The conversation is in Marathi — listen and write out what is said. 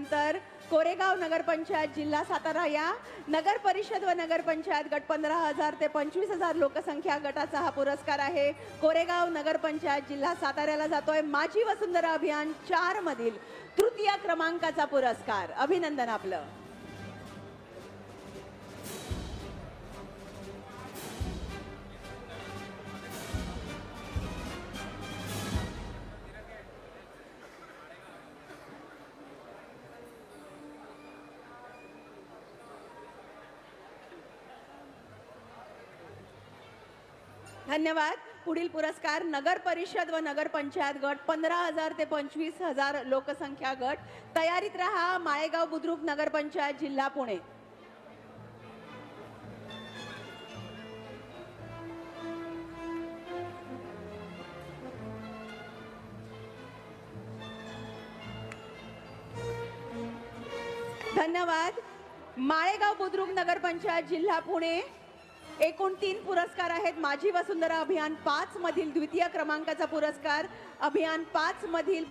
त्यानंतर कोरेगाव नगरपंचायत जिल्हा सातारा या नगर परिषद व नगरपंचायत गट 15,000 ते 25,000 लोकसंख्या गटाचा हा पुरस्कार आहे। कोरेगाव नगरपंचायत जिल्हा साताऱ्याला जातोय माझी वसुंधरा अभियान 4 मधील तृतीय क्रमांकाचा पुरस्कार। अभिनंदन आपलं। धन्यवाद। पुढील पुरस्कार नगर परिषद व नगर पंचायत गट 15,000 ते 25,000 लोकसंख्या गट। तयारीत रहा। माळेगाव बुद्रुक नगर पंचायत जिल्हा पुणे। धन्यवाद। माळेगाव बुद्रुक नगर पंचायत जिल्हा पुणे एकूण 3 पुरस्कार आहेत। माझी वसुंधरा अभियान 5 मधील द्वितीय क्रमांकाचा पुरस्कार, अभियान 5 मधील